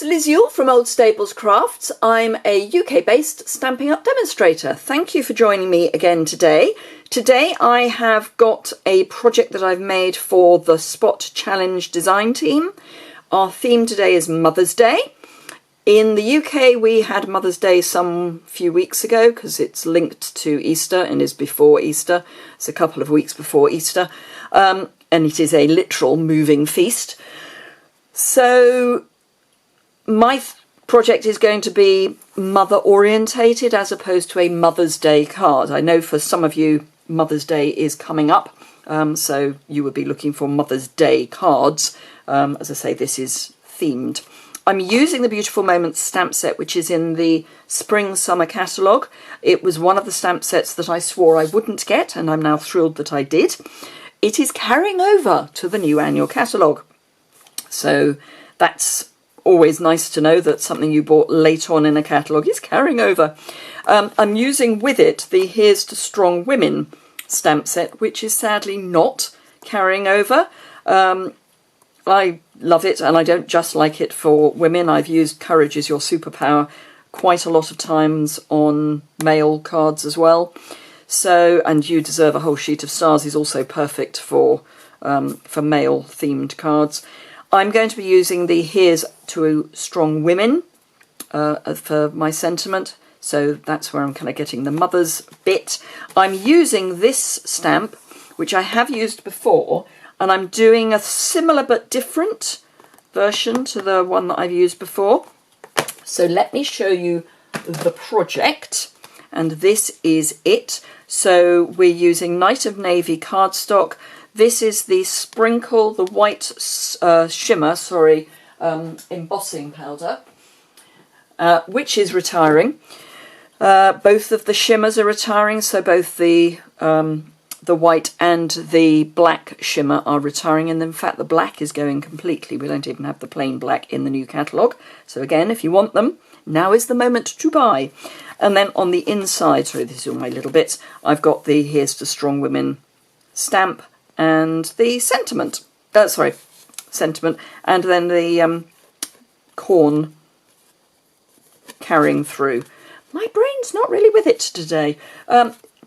It's Liz Yuille from Old Stables Crafts. I'm a UK-based Stampin' Up demonstrator. Thank you for joining me again today. Today I have got a project that I've made for the Spot Challenge design team. Our theme today is Mother's Day. In the UK we had Mother's Day some few weeks ago because it's linked to Easter and is before Easter. It's a couple of weeks before Easter, and it is a literal moving feast. So my project is going to be mother orientated as opposed to a Mother's Day card. I know for some of you Mother's Day is coming up, so you would be looking for Mother's Day cards. As I say, this is themed. I'm using the Beautiful Moments stamp set, which is in the Spring Summer catalogue. It was one of the stamp sets that I swore I wouldn't get, and I'm now thrilled that I did. It is carrying over to the new annual catalogue. So that's always nice to know that something you bought late on in a catalogue is carrying over. I'm using with it the Here's to Strong Women stamp set, which is sadly not carrying over. I love it, and I don't just like it for women. I've used Courage is Your Superpower quite a lot of times on male cards as well. So, and You Deserve a Whole Sheet of Stars is also perfect for male themed cards. I'm going to be using the Here's to Strong Women for my sentiment, so that's where I'm kind of getting the mother's bit. I'm using this stamp, which I have used before, and I'm doing a similar but different version to the one that I've used before. So let me show you the project, and this is it. So we're using Night of Navy cardstock. This is the Sprinkle, the white shimmer, embossing powder, which is retiring. Both of the shimmers are retiring, so both the white and the black shimmer are retiring, and in fact the black is going completely. We don't even have the plain black in the new catalogue. So again, if you want them, now is the moment to buy. And then on the inside, sorry, this is all my little bits, I've got the Here's to Strong Women stamp, and the sentiment, sentiment, and then the corn carrying through. My brain's not really with it today,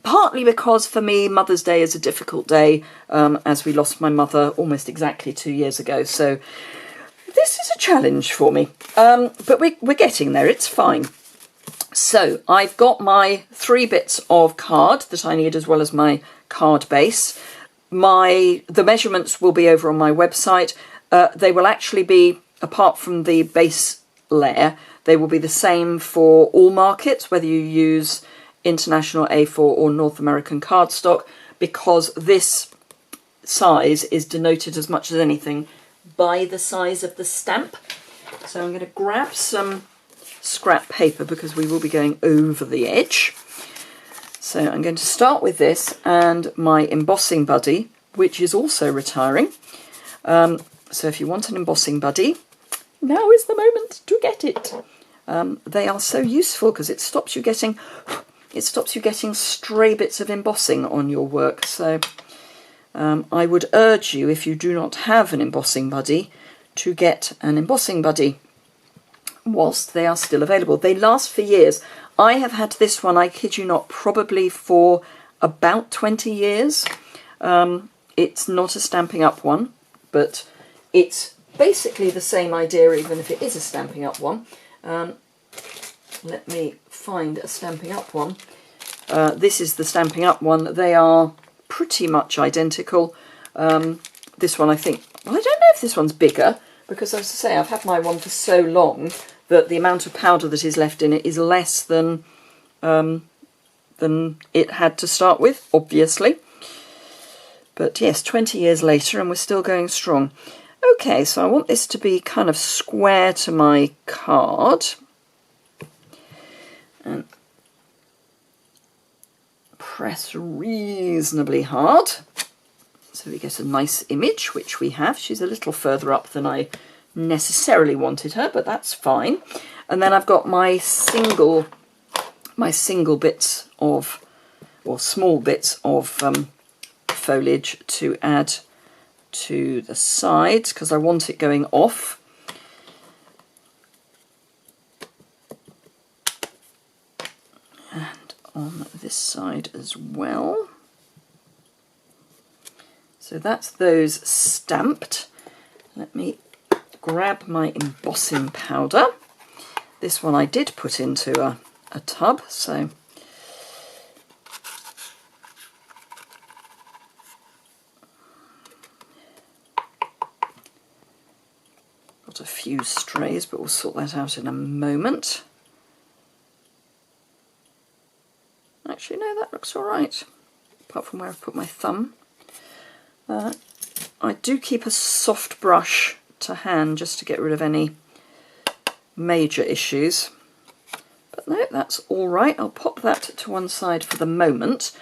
partly because for me Mother's Day is a difficult day, as we lost my mother almost exactly 2 years ago, so this is a challenge for me, but we're getting there, it's fine. So I've got my 3 bits of card that I need, as well as my card base. The measurements will be over on my website. They will actually be, apart from the base layer, they will be the same for all markets, whether you use International A4 or North American cardstock, because this size is denoted as much as anything by the size of the stamp. So I'm going to grab some scrap paper because we will be going over the edge. So I'm going to start with this and my embossing buddy, which is also retiring. So if you want an embossing buddy, now is the moment to get it. They are so useful because it stops you getting stray bits of embossing on your work. So I would urge you, if you do not have an embossing buddy, to get an embossing buddy whilst they are still available. They last for years. I have had this one, I kid you not, probably for about 20 years. It's not a Stampin' Up one, but it's basically the same idea, even if it is a Stampin' Up one. Let me find a Stampin' Up one. This is the Stampin' Up one. They are pretty much identical. This one, I think, well, I don't know if this one's bigger, because as I say, I've had my one for so long that the amount of powder that is left in it is less than it had to start with, obviously. But yes, 20 years later and we're still going strong. Okay, so I want this to be kind of square to my card. And press reasonably hard so we get a nice image, which we have. She's a little further up than I necessarily wanted her, but that's fine. And then I've got my single bits of, or small bits of foliage to add to the sides because I want it going off. on this side as well. So that's those stamped. Let me grab my embossing powder. This one I did put into a tub, so got a few strays, but we'll sort that out in a moment. Actually, no, that looks all right, apart from where I've put my thumb. I do keep a soft brush to hand just to get rid of any major issues. But no, that's all right. I'll pop that to one side for the moment,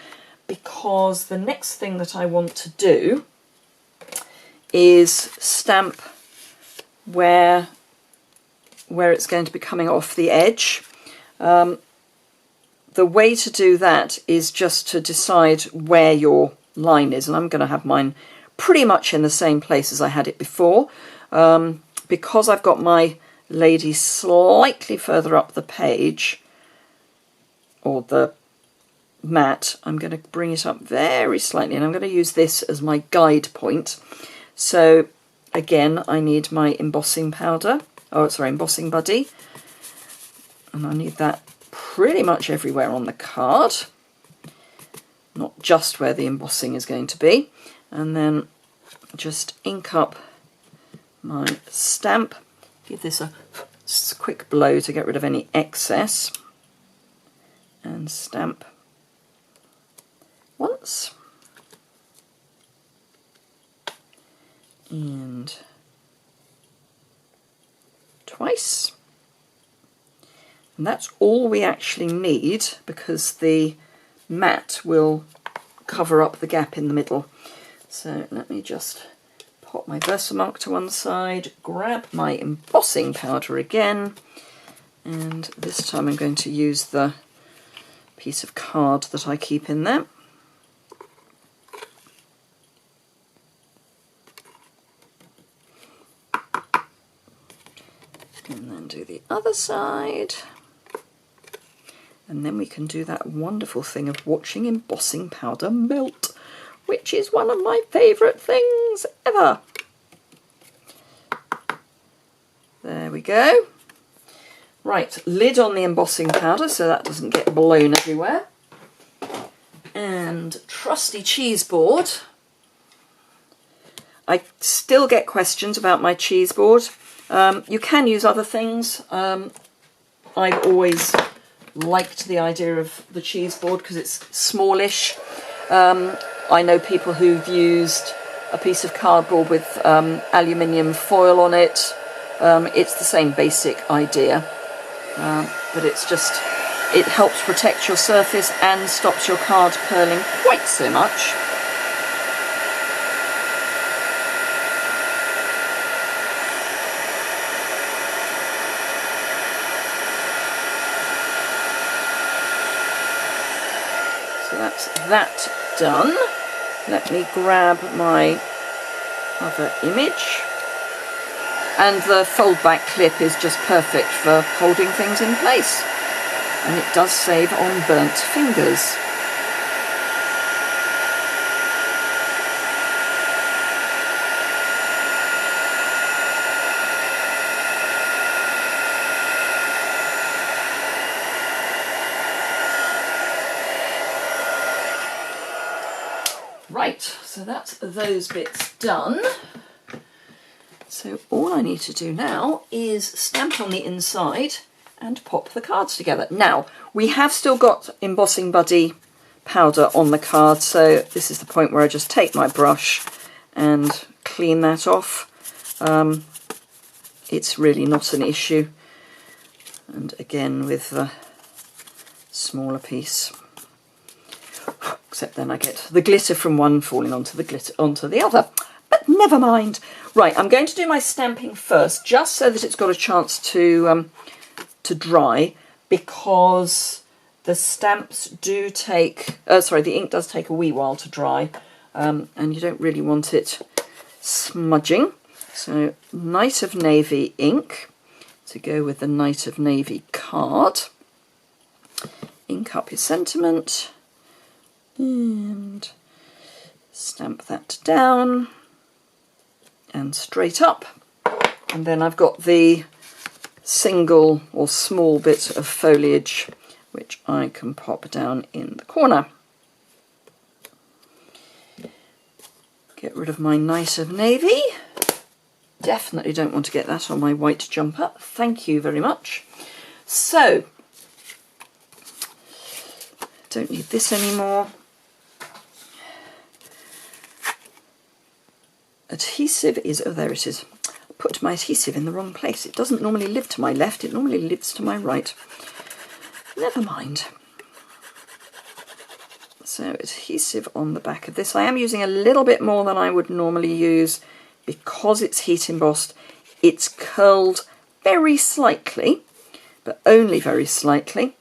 because the next thing that I want to do is stamp where it's going to be coming off the edge. The way to do that is just to decide where your line is, and I'm going to have mine pretty much in the same place as I had it before. Because I've got my lady slightly further up the page, or the mat, I'm going to bring it up very slightly, and I'm going to use this as my guide point. So again, I need my embossing powder, embossing buddy, and I need that pretty much everywhere on the card, not just where the embossing is going to be. And then just ink up my stamp, give this a quick blow to get rid of any excess, and stamp once and twice. And that's all we actually need, because the mat will cover up the gap in the middle. So let me just pop my Versamark to one side, grab my embossing powder again, and this time I'm going to use the piece of card that I keep in there. And then do the other side. And then we can do that wonderful thing of watching embossing powder melt, which is one of my favourite things ever. There we go. Right, lid on the embossing powder so that doesn't get blown everywhere. And trusty cheese board. I still get questions about my cheese board. You can use other things. I've always liked the idea of the cheese board because it's smallish. I know people who've used a piece of cardboard with aluminium foil on it. It's the same basic idea, but it's just, it helps protect your surface and stops your card curling quite so much. So that's that done. Let me grab my other image. And the fold back clip is just perfect for holding things in place. And it does save on burnt fingers. Right, so that's those bits done. So all I need to do now is stamp on the inside and pop the cards together. Now, we have still got Embossing Buddy powder on the card, so this is the point where I just take my brush and clean that off. It's really not an issue. And again with the smaller piece. Except then I get the glitter from one falling onto the other. But never mind. Right, I'm going to do my stamping first, just so that it's got a chance to dry, because the stamps do take, the ink does take a wee while to dry, and you don't really want it smudging. So Night of Navy ink to go with the Night of Navy card ink up your sentiment and stamp that down and straight up. And then I've got the single or small bit of foliage which I can pop down in the corner. Get rid of my nice of navy. Definitely don't want to get that on my white jumper. Thank you very much. So, don't need this anymore. Adhesive is, oh there it is. I put my adhesive in the wrong place. It doesn't normally live to my left, it normally lives to my right. Never mind. So adhesive on the back of this. I am using a little bit more than I would normally use because it's heat embossed. It's curled very slightly, but only very slightly.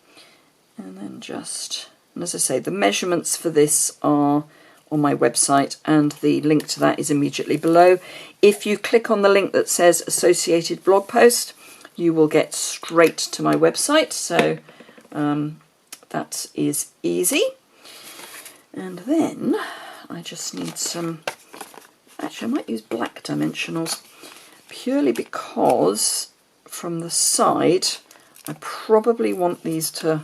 And then just, and as I say, the measurements for this are on my website and the link to that is immediately below. If you click on the link that says associated blog post, you will get straight to my website. So that is easy. And then I just need some, actually I might use black dimensionals purely because from the side I probably want these to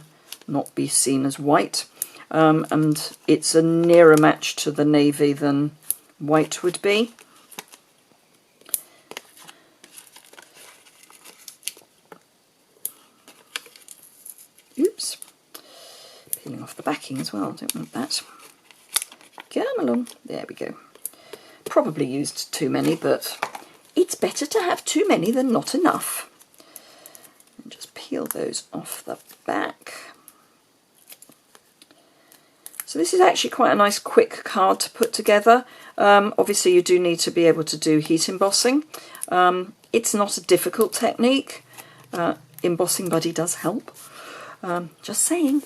not be seen as white. And it's a nearer match to the navy than white would be. Oops, peeling off the backing as well, don't want that. Come along, there we go. Probably used too many, but it's better to have too many than not enough. And just peel those off the back. So this is actually quite a nice quick card to put together. Obviously you do need to be able to do heat embossing. It's not a difficult technique. Embossing Buddy does help. Just saying,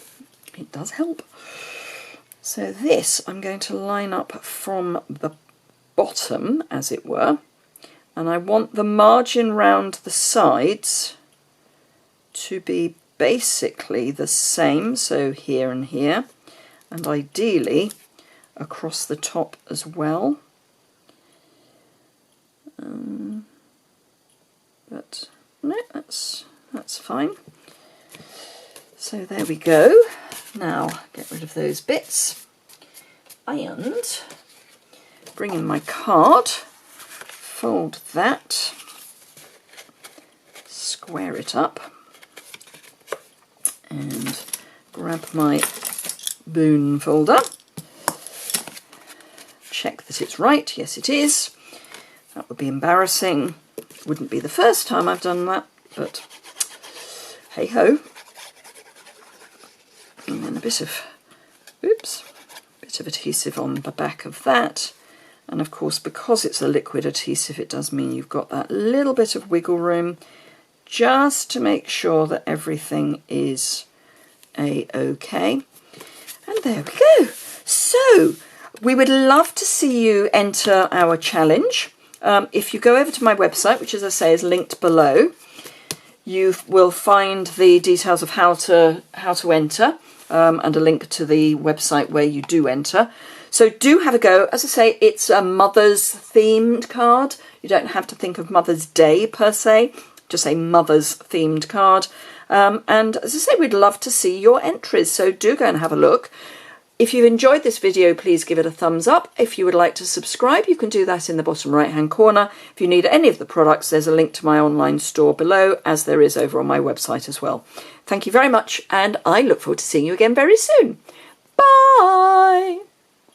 it does help. So this I'm going to line up from the bottom, as it were. And I want the margin round the sides to be basically the same, so here and here. And ideally across the top as well. But no, that's fine. So there we go. Now get rid of those bits and bring in my card, fold that, square it up and grab my Boon folder, check that it's right. Yes it is. That would be embarrassing. Wouldn't be the first time I've done that, but hey ho. And then a bit of adhesive on the back of that, and of course because it's a liquid adhesive it does mean you've got that little bit of wiggle room just to make sure that everything is a-okay. And there we go. So we would love to see you enter our challenge. If you go over to my website, which as I say is linked below, you will find the details of how to enter and a link to the website where you do enter. So do have a go. As I say, it's a Mother's themed card. You don't have to think of Mother's Day per se, just a Mother's themed card. And as I say, we'd love to see your entries, so do go and have a look. If you've enjoyed this video, please give it a thumbs up. If you would like to subscribe, you can do that in the bottom right hand corner. If you need any of the products, there's a link to my online store below, as there is over on my website as well. Thank you very much, and I look forward to seeing you again very soon. Bye!